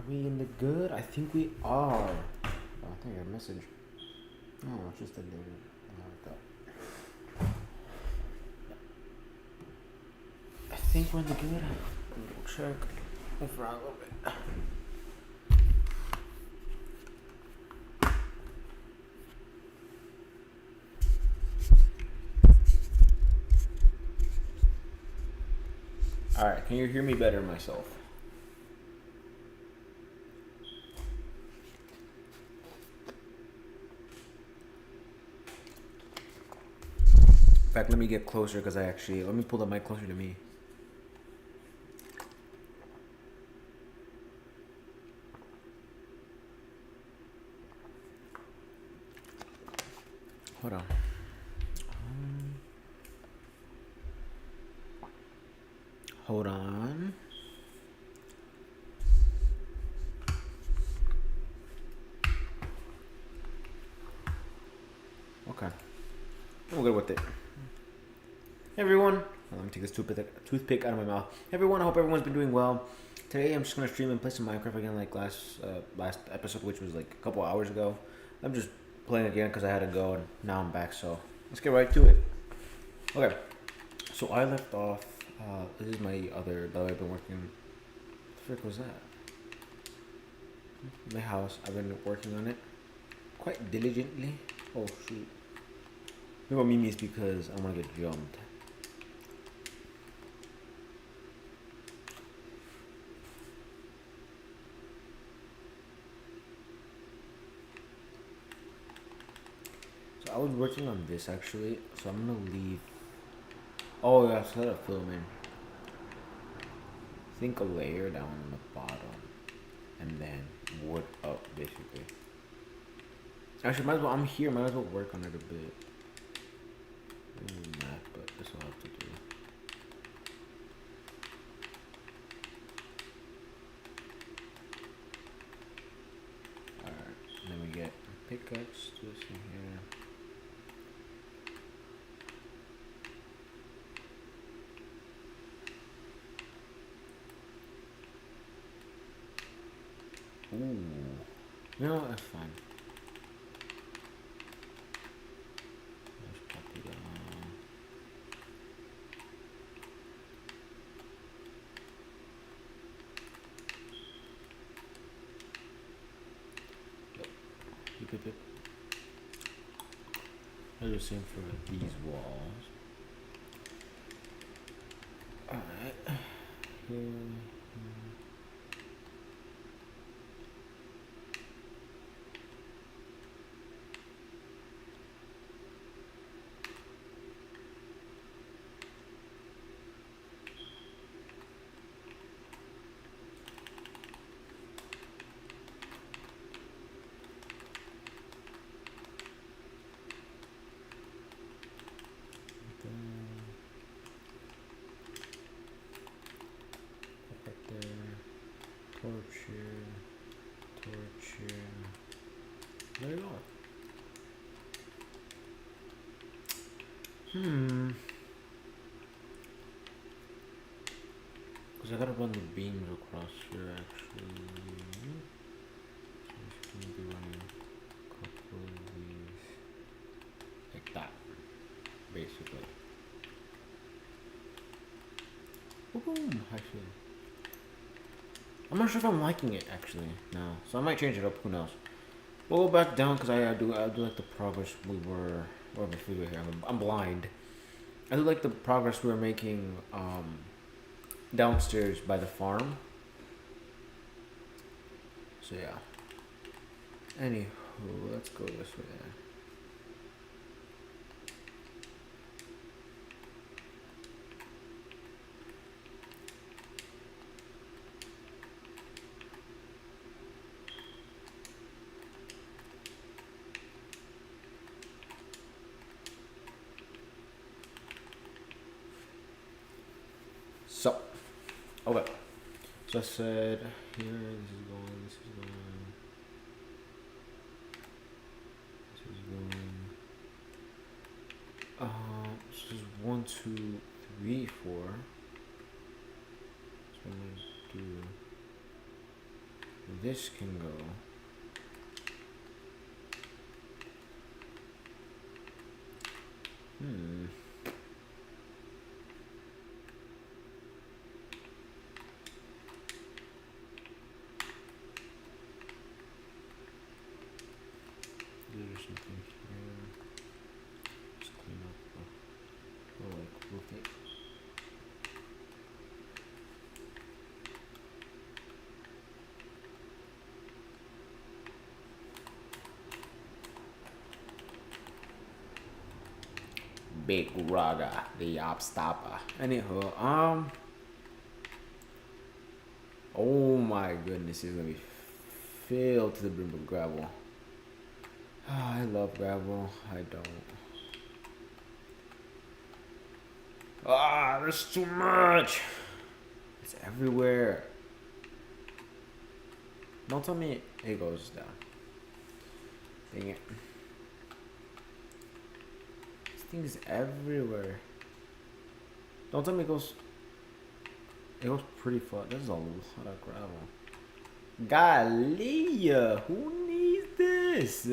we in the good? I think we are. Oh, I think I got a message. Oh, it's just a little. I think we're in the good. We'll check. Move around a little bit. All right, can you hear me better myself? In fact, let me get closer because let me pull the mic closer to me. Hold on. Hold on. Okay. I'm good with it. Hey everyone. Let me take this toothpick out of my mouth. Hey everyone, I hope everyone's been doing well. Today I'm just gonna stream and play some Minecraft again, like last episode, which was like a couple hours ago. I'm just playing again because I had to go, and now I'm back. So let's get right to it. Okay. So I left off. This is my other that I've been working. What the frick was that? My house. I've been working on it quite diligently. Oh shoot. Maybe what Mimi is because I want to get jumped. So I was working on this actually, so I'm gonna leave. Oh yeah, instead of filming, think a layer down on the bottom, and then wood up basically. Actually, might as well. I'm here. Might as well work on it a bit. Math, but this will have to do. Alright, then we get a pickaxe. This in here. Ooh. No, that's fine. Let's pop it on. Yep. I'll do the same for these walls. Alright. Here. Torch here. There you go. Because I gotta run the beams across here actually. So I'm just gonna be running a couple of these. Like that. Basically. Boom! Actually. I'm not sure if I'm liking it actually now, so I might change it up. Who knows? We'll go back down because I do like the progress we were. Whatever food we here. I'm blind. I do like the progress we were making downstairs by the farm. So yeah. Anywho, let's go this way. So, okay. So I said here, this is going, this is going, this is going. This is 1, 2, 3, 4. So I'm gonna do This can go. There's something here. Just clean up. Like rotate. Big Raga, the Obstopper. Anywho, oh my goodness, it's gonna be filled to the brim with gravel. Oh, I love gravel. I don't. Ah, there's too much. It's everywhere. Don't tell me it goes down. Dang it. This thing is everywhere. Don't tell me it goes. It goes pretty far. There's a lot of gravel. Golly, who needs this?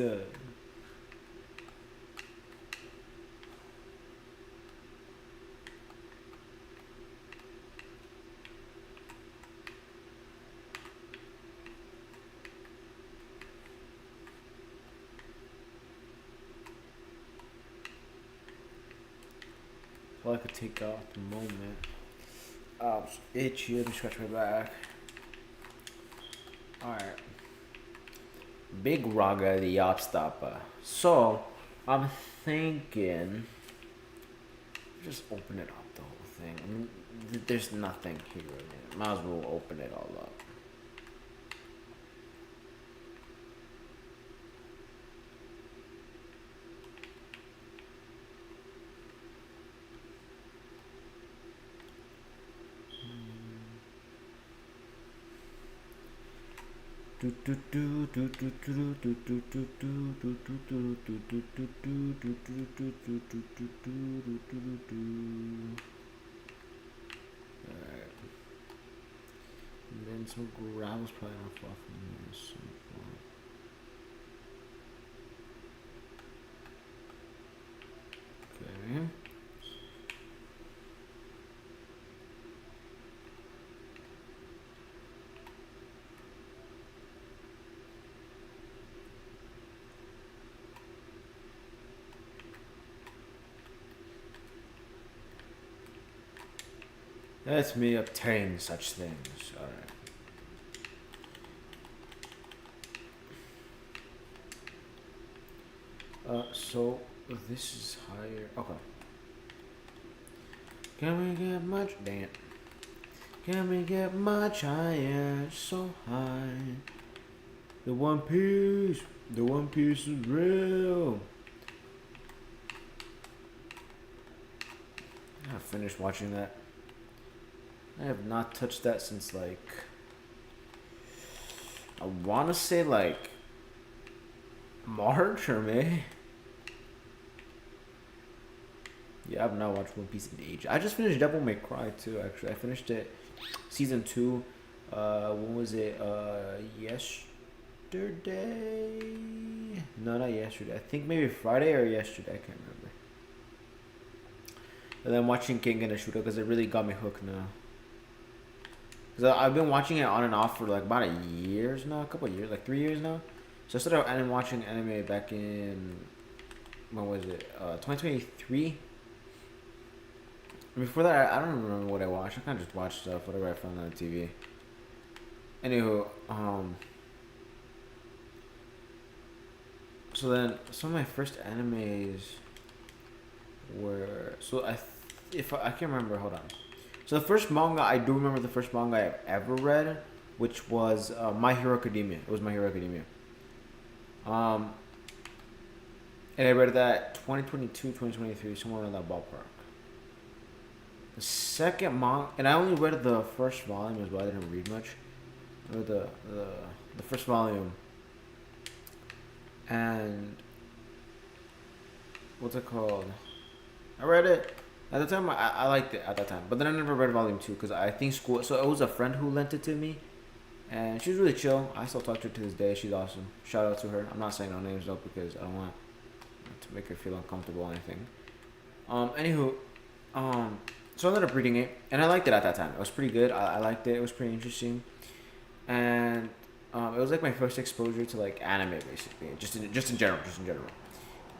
Well, I could take off the moment. Oh, it's itchy. Let me scratch my back. Alright. Big Raga the Obstopper. So, I'm thinking. Just open it up, the whole thing. I mean, there's nothing here. Might as well open it all up. Alright. And then some gravel's probably not far from here. Okay. Let me obtain such things. Alright. So this is higher. Okay. Can we get much? Dang it. Can we get much higher? So high. The One Piece. The One Piece is real. I finished watching that. I have not touched that since like I want to say like March or May. Yeah, I've not watched One Piece in ages. I just finished Devil May Cry too. Actually, I finished it season 2. When was it? Yesterday? No, not yesterday. I think maybe Friday or yesterday. I can't remember. And then watching Kengan Ashura because it really got me hooked now. Because I've been watching it on and off for like about a years now, a couple of years, like 3 years now. So I started watching anime back in, when was it, 2023? Before that, I don't remember what I watched. I kind of just watched stuff, whatever I found on the TV. Anywho, so then some of my first animes were, so I can't remember, hold on. So the first manga, I do remember the first manga I've ever read, which was My Hero Academia. It was My Hero Academia. And I read that 2022, 2023, somewhere in that ballpark. The second manga, and I only read the first volume as well. I didn't read much. I read the first volume. And what's it called? I read it. At the time, I liked it at that time. But then I never read volume 2 because I think school... So it was a friend who lent it to me. and she's really chill. I still talk to her to this day. She's awesome. Shout out to her. I'm not saying no names though because I don't want to make her feel uncomfortable or anything. Anywho, so I ended up reading it, and I liked it at that time. It was pretty good. I liked it. It was pretty interesting, and it was like my first exposure to like anime, basically, just in general.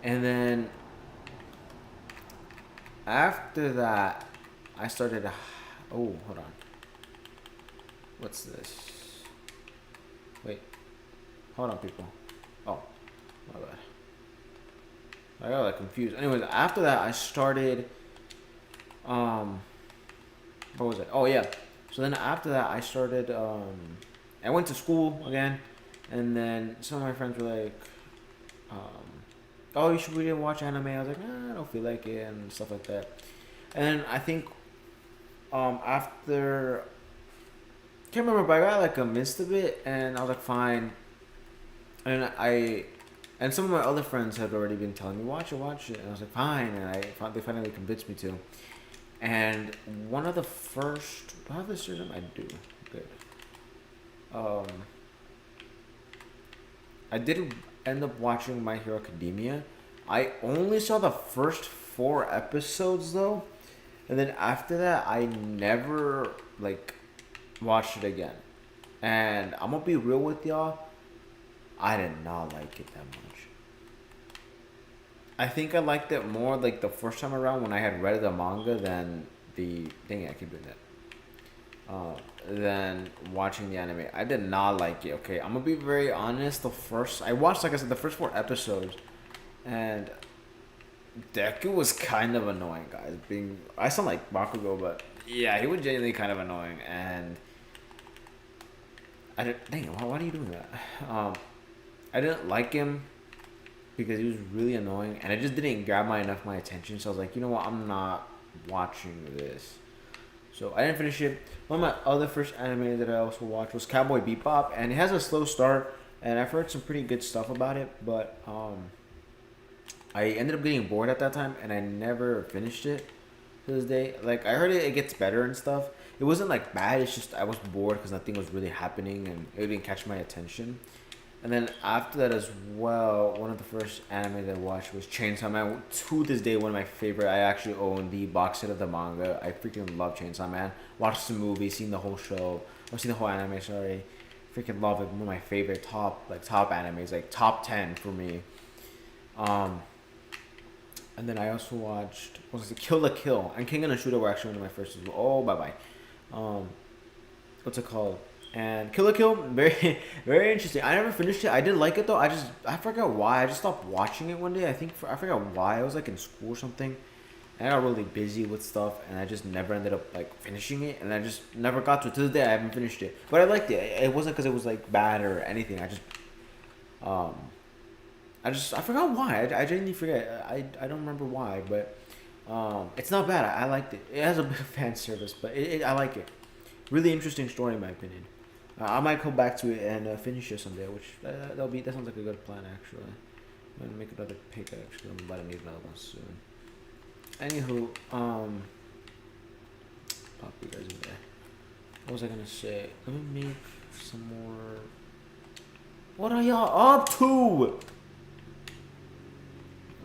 And then after that, I started. Oh, hold on. What's this? Wait, hold on, people. Oh, my bad. I got like confused. Anyways, after that, I started. What was it? Oh yeah. So then after that, I started. I went to school again, and then some of my friends were like, "Oh, you should really watch anime." I was like, "Nah, I don't feel like it," and stuff like that. And I think, after, can't remember, but I got like a mist of it, and I was like, "Fine." And some of my other friends had already been telling me, watch it, and I was like, "Fine," and they finally convinced me to. And one of the first, do I have this serum? I do. Good. Um, I did end up watching My Hero Academia. I only saw the first 4 episodes though, and then after that, I never like watched it again. And I'm gonna be real with y'all, I did not like it that much. I think I liked it more like the first time around when I had read the manga than the dang it, I keep doing that. Than watching the anime. I did not like it. Okay, I'm gonna be very honest. The first I watched, like I said, the first 4 episodes, and Deku was kind of annoying, guys. I sound like Bakugo, but yeah, he was genuinely kind of annoying, and I didn't. Dang it, why are you doing that? I didn't like him because he was really annoying, and it just didn't grab my attention. So I was like, you know what, I'm not watching this. So I didn't finish it. One of my other first anime that I also watched was Cowboy Bebop, and it has a slow start, and I've heard some pretty good stuff about it, but I ended up getting bored at that time, and I never finished it to this day. Like I heard it gets better and stuff. It wasn't like bad. It's just I was bored because nothing was really happening, and it didn't catch my attention. And then after that as well, one of the first anime that I watched was Chainsaw Man. To this day, one of my favorite. I actually own the box set of the manga. I freaking love Chainsaw Man. Watched the movie, seen the whole show, or seen the whole anime. Sorry, freaking love it. One of my favorite top animes, like top 10 for me. Um, and then I also watched what was it, Kill la Kill and King and the Shooter were actually one of my first as well. Oh, bye bye. Um, what's it called? And Kill la Kill, very very interesting. I never finished it. I did like it though. I forgot why. I just stopped watching it one day. I forgot why. I was like in school or something, and I got really busy with stuff, and I just never ended up like finishing it, and I just never got to it. To this day, I haven't finished it, but I liked it. It wasn't because it was like bad or anything. Um, I forgot why. I genuinely forget. I don't remember why, but it's not bad. I liked it. It has a bit of fan service, but I like it. Really interesting story in my opinion. I might go back to it and finish it someday, which that sounds like a good plan actually. I'm gonna make another pick actually. I'm about to need another one soon. Anywho, pop you guys in there. What was I gonna say? Let me make some more. What are y'all up to?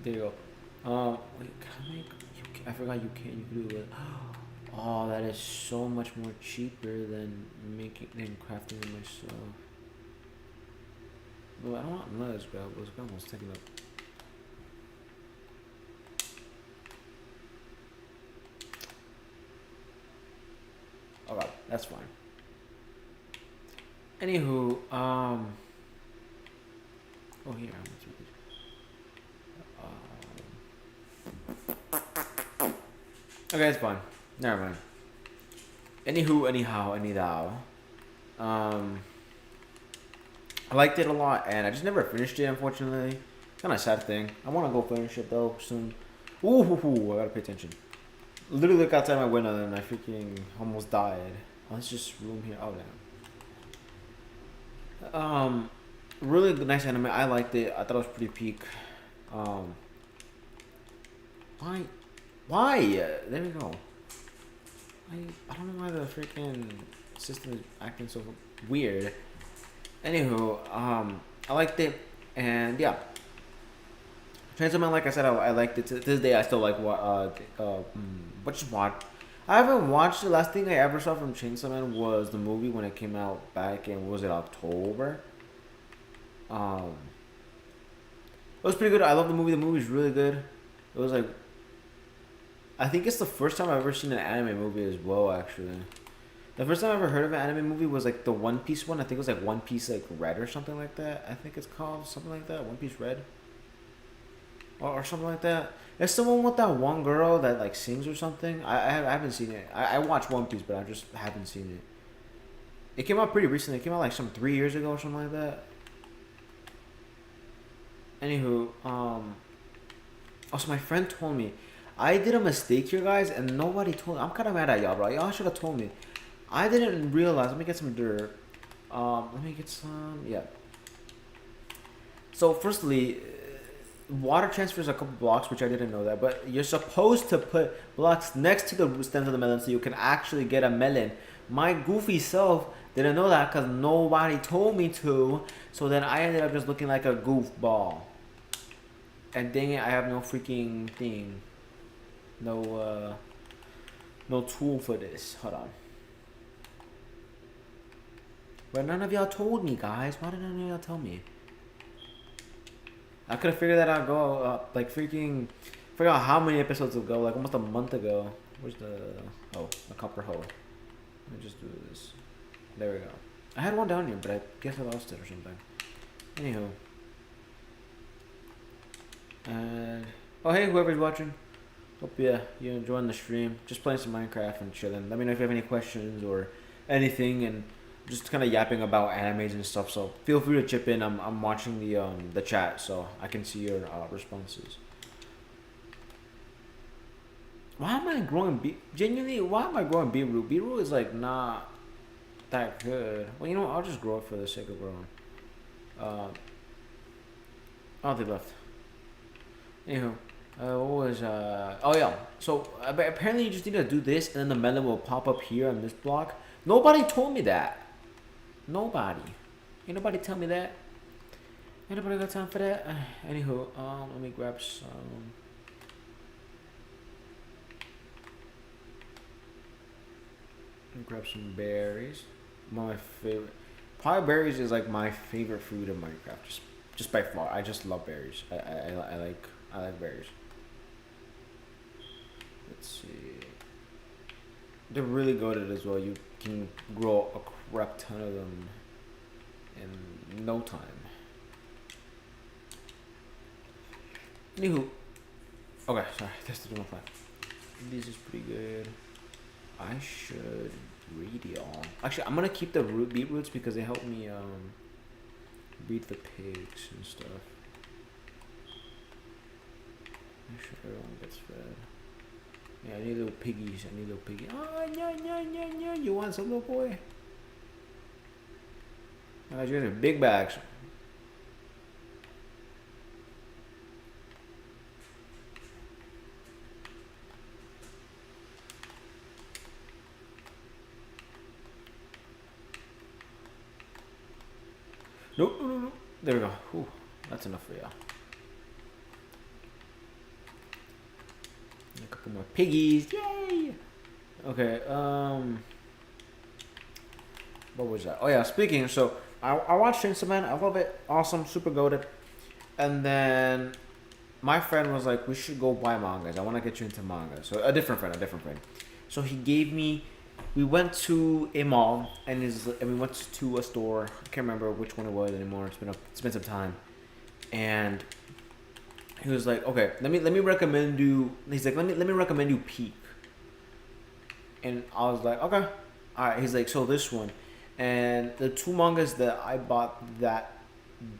There you go. Wait, can I make? I forgot you can. You can do it. Oh, that is so much more cheaper than crafting it myself. No, I don't want Let's go. Let's take it up. Alright, that's fine. Anywho, oh here, I'm okay, it's fine. Never mind. Anywho, anyhow, anythou. I liked it a lot, and I just never finished it, unfortunately. Kind of a sad thing. I want to go finish it, though, soon. Ooh, I gotta pay attention. Literally look outside my window, and I freaking almost died. Oh, it's just room here. Oh, damn. Really nice anime. I liked it. I thought it was pretty peak. Why? There we go. I don't know why the freaking system is acting so weird. Anywho, I liked it, and yeah, Chainsaw Man. Like I said, I liked it. To this day, I still like what just watch. I haven't watched. The last thing I ever saw from Chainsaw Man was the movie when it came out back in, was it October? Um, it was pretty good. I love the movie. The movie's really good. It was like, I think it's the first time I've ever seen an anime movie as well. Actually, the first time I ever heard of an anime movie was like the One Piece one. I think it was like One Piece like Red or something like that. I think it's called something like that. One Piece Red, or something like that. It's the one with that one girl that like sings or something. I haven't seen it. I watched One Piece, but I just haven't seen it. It came out pretty recently. It came out like 3 years ago or something like that. Anywho, also my friend told me I did a mistake here, guys, and nobody told. I'm kind of mad at y'all, bro. Y'all should have told me. I didn't realize. Let me get some dirt. Let me get some. Yeah. So, firstly, water transfers a couple blocks, which I didn't know that. But you're supposed to put blocks next to the stems of the melon so you can actually get a melon. My goofy self didn't know that because nobody told me to. So then I ended up just looking like a goofball. And dang it, I have no freaking thing. No tool for this. Hold on. But none of y'all told me, guys. Why did none of y'all tell me? I could have figured that out like freaking, figure out how many episodes ago, like almost a month ago. Where's the copper hoe? Let me just do this. There we go. I had one down here, but I guess I lost it or something. Anywho. And oh hey, whoever's watching. Hope you're enjoying the stream. Just playing some Minecraft and chilling. Let me know if you have any questions or anything, and just kind of yapping about animes and stuff. So feel free to chip in. I'm watching the chat, so I can see your responses. Why am I growing genuinely? Why am I growing beetroot? Beetroot is like not that good. Well, you know what? I'll just grow it for the sake of growing. Oh, they left. Anywho. What was oh yeah, so apparently you just need to do this and then the melon will pop up here on this block. Nobody told me that. Nobody. Ain't nobody tell me that. Ain't nobody got time for that. Anywho, let me grab some. Let me grab some berries. My favorite. Probably berries is like my favorite food in Minecraft. Just by far. I just love berries. I like berries. Let's see. They're really good at it as well. You can grow a crap ton of them in no time. Anywho. Okay, sorry. That's the wrong plan. This is pretty good. I should read y'all. Actually, I'm gonna keep the beetroots because they help me breed the pigs and stuff. Make sure everyone gets fed. Yeah, I need little piggies. I need little piggies. Oh, yeah. You want some, little boy? Guys, you guys are big bags. Nope. There we go. Whew, that's enough for y'all. A couple more piggies. Yay! Okay, what was that? Oh yeah, speaking, so I watched Chainsaw Man. I love it. Awesome, super goated. And then my friend was like, we should go buy mangas. I want to get you into manga. So a different friend. So he gave me, we went to a mall and we went to a store. I can't remember which one it was anymore. It's been some time. And he was like, okay, let me recommend you. He's like, let me recommend you Peak. And I was like, okay, all right. He's like, so this one, and the two mangas that I bought that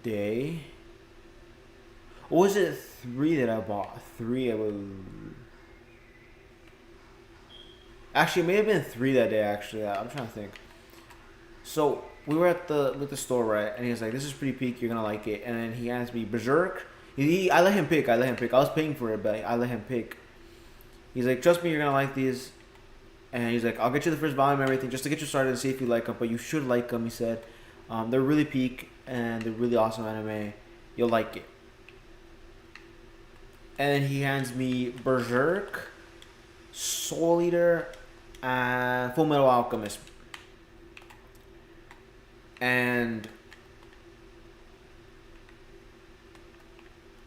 day. Or was it 3 that I bought? 3, I believe. Actually, it may have been 3 that day. Actually, I'm trying to think. So we were at the store, right? And he was like, this is pretty Peak. You're gonna like it. And then he asked me Berserk. I let him pick. I was paying for it, but I let him pick. He's like, trust me, you're gonna like these. And he's like, I'll get you the first volume and everything just to get you started and see if you like them. But you should like them, he said. They're really peak and they're really awesome anime. You'll like it. And then he hands me Berserk, Soul Eater, and Full Metal Alchemist. And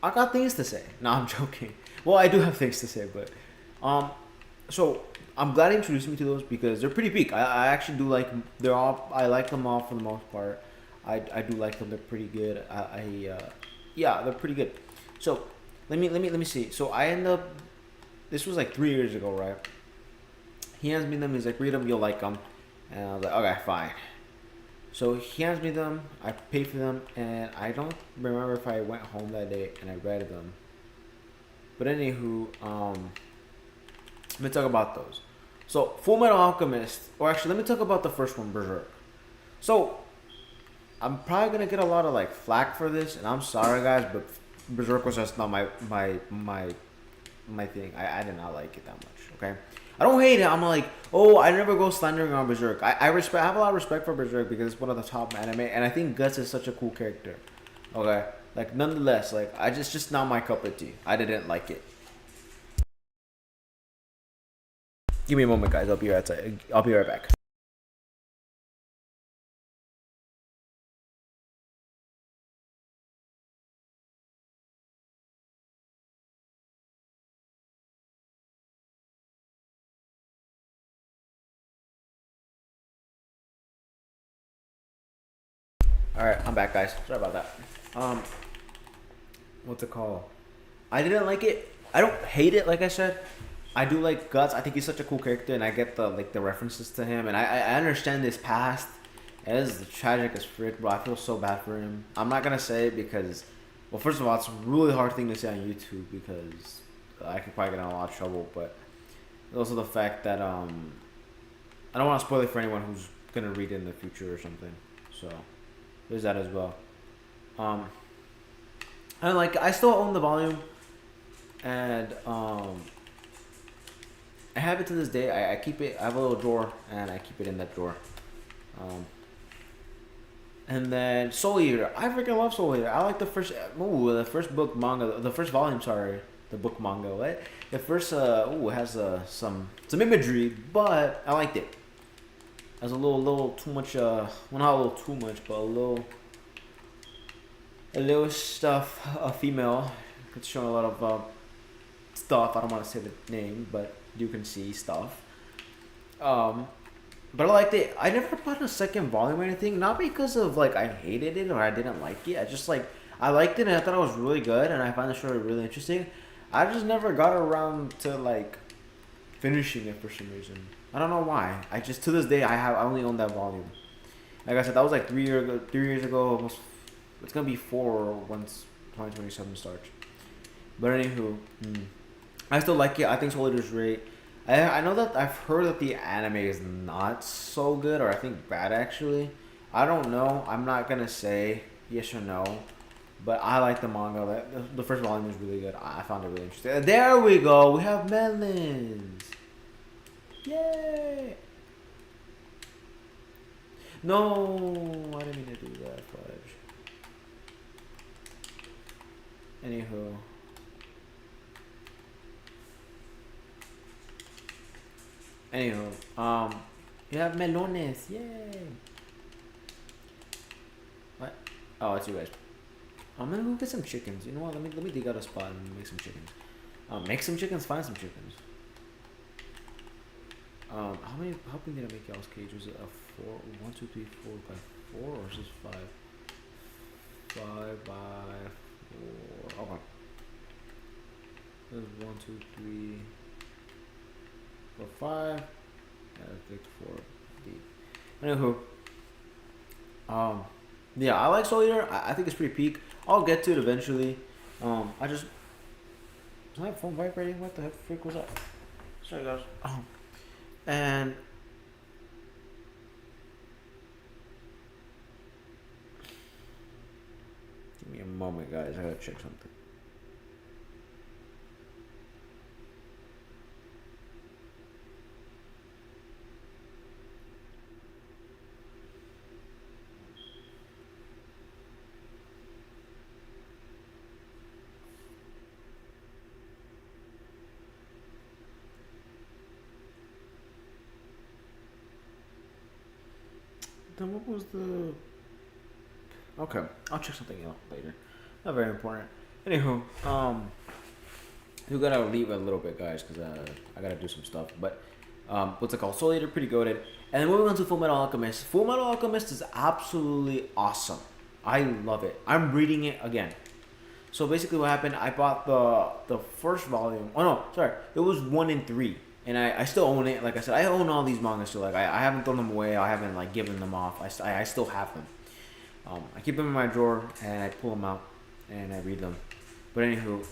I got things to say. No, I'm joking. Well, I do have things to say, but so I'm glad he introduced me to those because they're pretty peak. I actually do like them. They're all, I like them all for the most part. I do like them. They're pretty good. Yeah, they're pretty good. So let me see. So I end up. This was like 3 years ago, right? He hands me them. He's like, read them. You'll like them. And I was like, okay, fine. So he hands me them. I pay for them, and I don't remember if I went home that day and I read them. But anywho, let me talk about those. So Full Metal Alchemist, or actually, let me talk about the first one, Berserk. So I'm probably gonna get a lot of like flack for this, and I'm sorry, guys, but Berserk was just not my thing. I did not like it that much. Okay, I don't hate it. I'm like, oh, I never go slandering on Berserk. I respect. I have a lot of respect for Berserk because it's one of the top anime, and I think Guts is such a cool character. Okay, like nonetheless, like just not my cup of tea. I didn't like it. Give me a moment, guys. I'll be right back. All right, I'm back, guys. Sorry about that. Um, what's it called? I didn't like it. I don't hate it, like I said. I do like Guts. I think he's such a cool character, and I get the references to him, and I understand his past. It is tragic as frick, bro. I feel so bad for him. I'm not gonna say it because, well, first of all, it's a really hard thing to say on YouTube because I could probably get in a lot of trouble. But also the fact that I don't want to spoil it for anyone who's gonna read it in the future or something. So there's that as well. Um, and like I still own the volume, and I have it to this day. I keep it. I have a little drawer, and I keep it in that drawer. Um, and then Soul Eater. I freaking love Soul Eater. I like the first book manga, the first volume. Sorry, the book manga. What? The first it has some imagery, but I liked it. Has a little too much. Well, not a little too much, but a little stuff. A female. It's showing a lot of stuff. I don't want to say the name, but you can see stuff. But I liked it. I never bought a second volume or anything. Not because of like I hated it or I didn't like it. I just like I liked it and I thought it was really good and I found the story really interesting. I just never got around to like finishing it for some reason. I don't know why. I just to this day I only own that volume. Like I said, that was like 3 years ago. Almost, it's gonna be 4 once 2027 starts. But anywho, I still like it. I think Soul Eater's great. I know that I've heard that the anime is not so good, or I think bad actually. I don't know. I'm not gonna say yes or no, but I like the manga. The first volume is really good. I found it really interesting. There we go. We have melons. Yay! No, I didn't mean to do that, fudge. Anywho. You have melones, yay! What? Oh, it's you guys. I'm gonna go get some chickens. You know what? Let me dig out a spot and make some chickens. Make some chickens, find some chickens. How big did I make y'all's cage? Was it a 4, 1, 2, 3, 4 by 4, or is this 5? 5 by 4. Okay. There's 1, 2, 3, 4, 5. Yeah, that's big 4 deep. Anywho, yeah, I like Soul Eater. I think it's pretty peak. I'll get to it eventually. I just is my phone vibrating? What the heck freak was that? Sorry guys. And give me a moment, guys. I gotta check something. Then what was the? Okay, I'll check something out later. Not very important. Anywho, we gotta leave a little bit, guys, because I gotta do some stuff. But what's it called? Soul Eater, pretty goated. And then moving on to Full Metal Alchemist. Full Metal Alchemist is absolutely awesome. I love it. I'm reading it again. So basically, what happened? I bought the first volume. Oh no, sorry, it was 1 and 3, and I still own it. Like I said, I own all these mangas still. Like I haven't thrown them away. I haven't like given them off. I still have them. I keep them in my drawer and I pull them out and I read them. But anywho,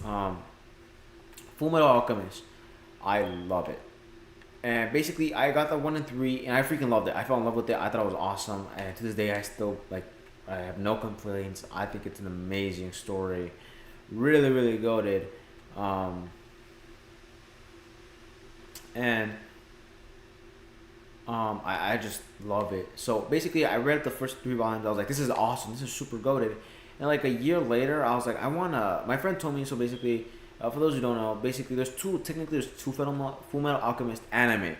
Full Metal Alchemist, I love it. And basically, I got the 1 and 3, and I freaking loved it. I fell in love with it. I thought it was awesome, and to this day, I still like. I have no complaints. I think it's an amazing story. Really, really goated. And I just love it. So basically, I read the first 3 volumes. I was like, this is awesome. This is super goated. And like a year later, I was like, I wanna. My friend told me. So basically, for those who don't know, basically there's two. Technically, there's 2 Full Metal Alchemist anime.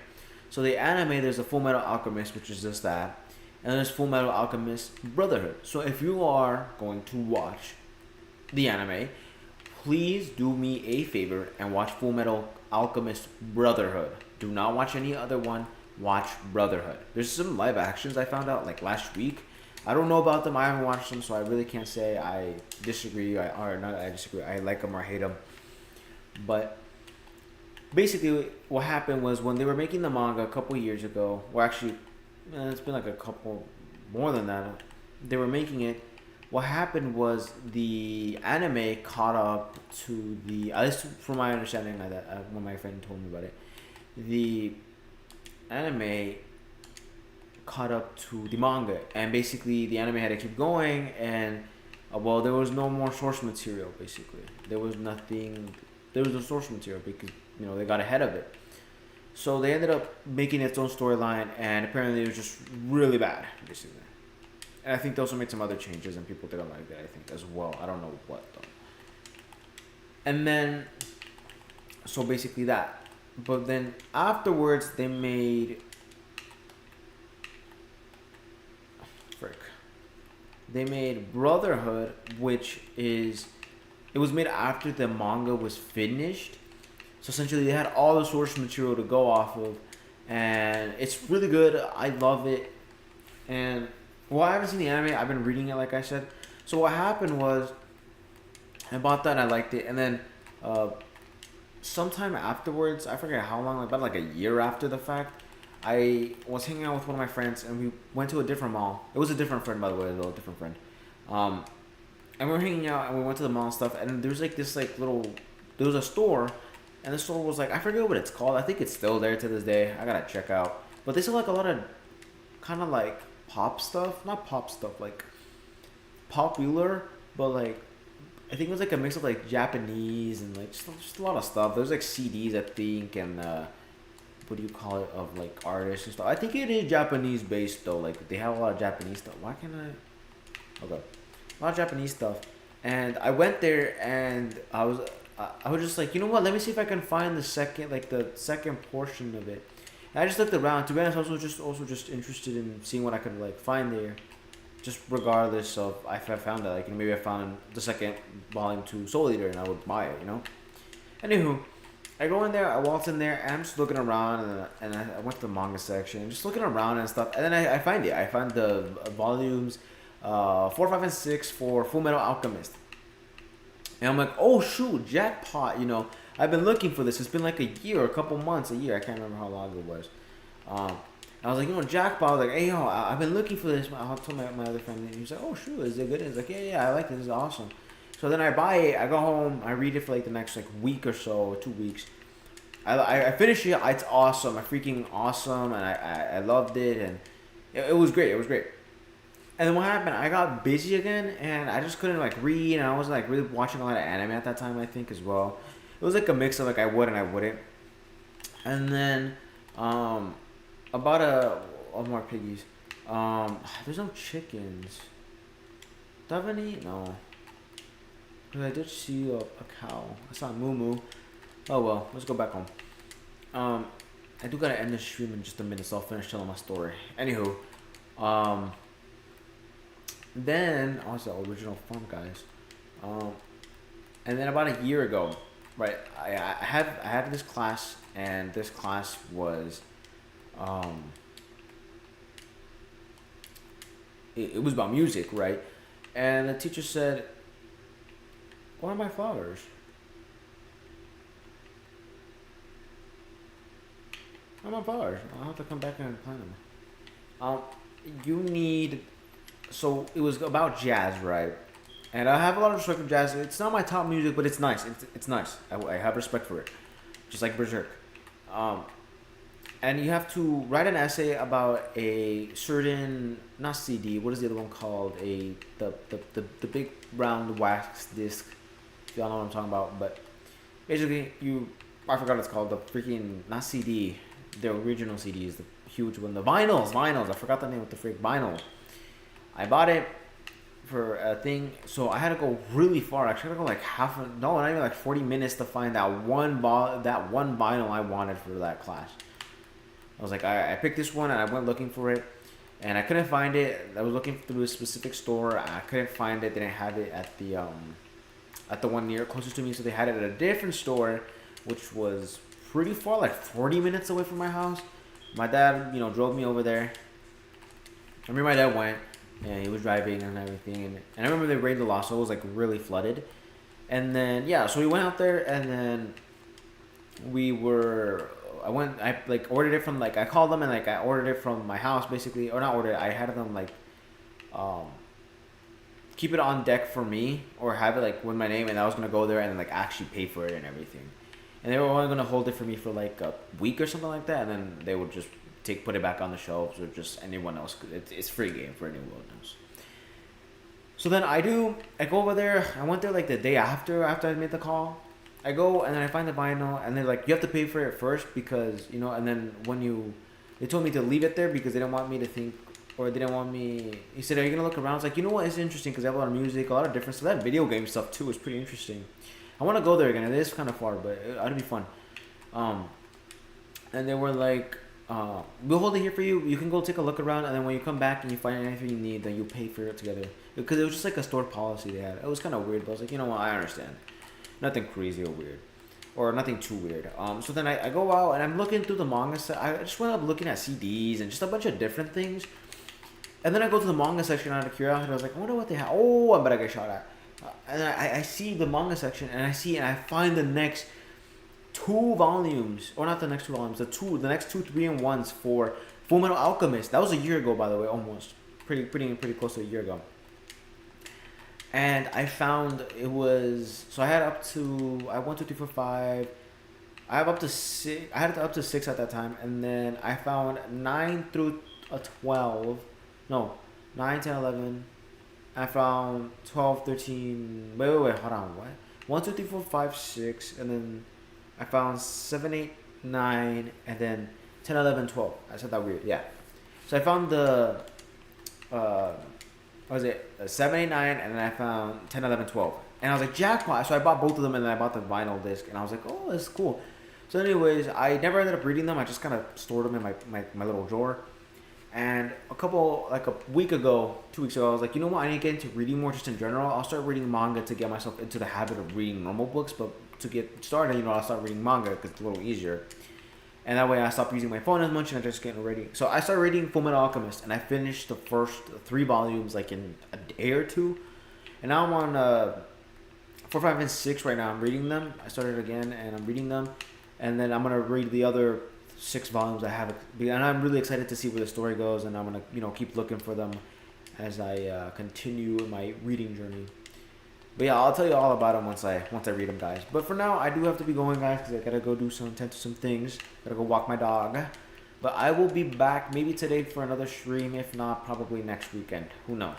So the anime, there's a Full Metal Alchemist, which is just that, and there's Full Metal Alchemist Brotherhood. So if you are going to watch the anime, please do me a favor and watch Full Metal Alchemist Brotherhood. Do not watch any other one. Watch Brotherhood. There's some live actions I found out like last week. I don't know about them. I haven't watched them, so I really can't say I disagree. I disagree. I like them or hate them. But basically, what happened was when they were making the manga a couple years ago. Well, actually, it's been like a couple more than that. They were making it. What happened was the anime caught up to the, at least from my understanding, when my friend told me about it, the anime caught up to the manga, and basically the anime had to keep going, and well, there was no more source material. Basically, there was nothing. There was no source material because they got ahead of it. So they ended up making its own storyline, and apparently it was just really bad, basically. And I think they also made some other changes, and people didn't like that, I think, as well. I don't know what, though. And then, so basically that. But then afterwards, they made... They made Brotherhood, which is... It was made after the manga was finished. So essentially, they had all the source material to go off of. And it's really good. I love it. And... Well, I haven't seen the anime. I've been reading it, like I said. So what happened was, I bought that and I liked it. And then, sometime afterwards, I forget how long, about like a year after the fact, I was hanging out with one of my friends and we went to a different mall. It was a different friend, by the way, though, a different friend. And we were hanging out and we went to the mall and stuff. And there's like this like little, there was a store, and the store was like, I forget what it's called. I think it's still there to this day. I gotta check out. But they sell like a lot of kind of like pop stuff, not pop stuff, like popular, but like I think it was like a mix of like Japanese and like just a lot of stuff. There's like CDs, I think, and what do you call it, of like artists and stuff. I think it is Japanese based though. Like they have a lot of Japanese stuff. Why can't I? Okay, a lot of Japanese stuff. And I went there and I was just like, you know what? Let me see if I can find the second portion of it. I just looked around. To be honest, I was also just interested in seeing what I could like find there, just regardless of if I found it. Like maybe I found the second volume to Soul Eater and I would buy it. Anywho, I go in there. I walked in there and I'm just looking around and I went to the manga section, just looking around and stuff. And then I find it. I find the volumes 4, 5, and 6 for Full Metal Alchemist. And I'm like, oh shoot, jackpot! I've been looking for this. It's been like a year, a couple months, a year. I can't remember how long it was. I was like, jackpot. I was like, hey, I've been looking for this. I told my other friend, and he was like, oh, shoot, is it good? And he's like, yeah, I like this. This is awesome. So then I buy it. I go home. I read it for like the next like week or so, or 2 weeks. I finish it. It's awesome. I freaking awesome, and I loved it, and it was great. It was great. And then what happened? I got busy again, and I just couldn't like read, and I was like really watching a lot of anime at that time, I think, as well. It was like a mix of like I would and I wouldn't. And then about more piggies. There's no chickens. Do I have any? No. But I did see a cow. I saw a moo. Oh well, let's go back home. I do gotta end the stream in just a minute, so I'll finish telling my story. Anywho, Um, then also original Fun Guys. And then about a year ago, right? I had this class, and this class was, um, it was about music, right? And the teacher said, "What are my flowers?" I'm on flowers. I'll have to come back and plant them. Um, you need. So it was about jazz, right? And I have a lot of respect for jazz. It's not my top music, but it's nice. It's nice. I have respect for it, just like Berserk. Um, and you have to write an essay about a certain, not CD. What is the other one called? The big round wax disc. If y'all know what I'm talking about, but basically I forgot what it's called. The freaking, not CD. The original CD is the huge one. The vinyls. I forgot the name of the freak vinyl. I bought it for a thing, so I had to go really far. Actually, I had to go like not even like 40 minutes to find that one vinyl I wanted for that class. I was like, I picked this one and I went looking for it, and I couldn't find it. I was looking through a specific store. I couldn't find it. They didn't have it at the one near closest to me, so they had it at a different store, which was pretty far, like 40 minutes away from my house. My dad, drove me over there. I remember my dad went, and he was driving and everything, and I remember they rained a lot, so it was like really flooded. And then so we went out there, and then I like ordered it from, like, I called them, and like I ordered it from my house basically, or not ordered it, I had them like keep it on deck for me, or have it like with my name, and I was gonna go there and like actually pay for it and everything. And they were only gonna hold it for me for like a week or something like that, and then they would just put it back on the shelves, or just anyone else. It's free game for anyone else. So then I go over there. I went there like the day after I made the call. I go, and then I find the vinyl, and they're like, you have to pay for it first, because and then they told me to leave it there because they didn't want me to think, or they didn't want me. He said, "Are you gonna look around?" I was like, what? It's interesting because they have a lot of music, a lot of different stuff. That video game stuff too is pretty interesting. I want to go there again. It is kind of far, but it'd be fun. And they were like, we'll hold it here for you. You can go take a look around, and then when you come back and you find anything you need, then you pay for it together. Because it was just like a store policy they had. It was kind of weird, but I was like, you know what? I understand. Nothing crazy or weird, or nothing too weird. So then I go out and I'm looking through the manga. I just went up looking at CDs and just a bunch of different things. And then I go to the manga section out of curiosity. I was like, I wonder what they have. Oh, I'm about to get shot at. And I see the manga section, and I find the next 2 volumes, or not the next 2 volumes, the next 2 3-in-1s for Fullmetal Alchemist. That was a year ago, by the way, almost pretty close to a year ago. And I found it was, so I had up to, I 1 2 3 4 5. I have up to 6. I had up to 6 at that time, and then I found 9 through 12. No, 9, 10, 11. I found 12, 13. Wait, hold on. What? 1 2 3 4 5 6, and then I found 7, 8, 9, and then 10, 11, 12. I said that weird. Yeah. So I found the what was it? 7, 8, 9, and then I found 10, 11, 12. And I was like, jackpot. So I bought both of them, and then I bought the vinyl disc, and I was like, oh, that's cool. So anyways, I never ended up reading them. I just kind of stored them in my little drawer. And a week ago, 2 weeks ago, I was like, you know what? I need to get into reading more just in general. I'll start reading manga to get myself into the habit of reading normal books. But to get started, I'll start reading manga because it's a little easier. And that way I stop using my phone as much, and I'm just getting ready. So I started reading Fullmetal Alchemist, and I finished the first 3 volumes like in a day or 2. And now I'm on 4, 5, and 6 right now. I'm reading them. I started again, and I'm reading them. And then I'm going to read the other 6 volumes I have. And I'm really excited to see where the story goes, and I'm going to keep looking for them as I continue my reading journey. But yeah, I'll tell you all about them once I read them, guys. But for now, I do have to be going, guys, because I gotta go tend to some things. Gotta go walk my dog. But I will be back maybe today for another stream. If not, probably next weekend. Who knows?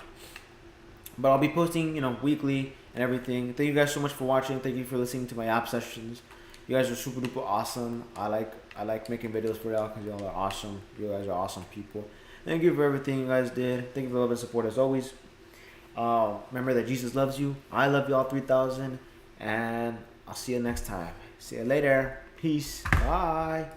But I'll be posting, weekly and everything. Thank you guys so much for watching. Thank you for listening to my app sessions. You guys are super duper awesome. I like making videos for y'all because y'all are awesome. You guys are awesome people. Thank you for everything you guys did. Thank you for the love and support as always. Remember that Jesus loves you. I love you all 3,000. And I'll see you next time. See you later. Peace. Bye.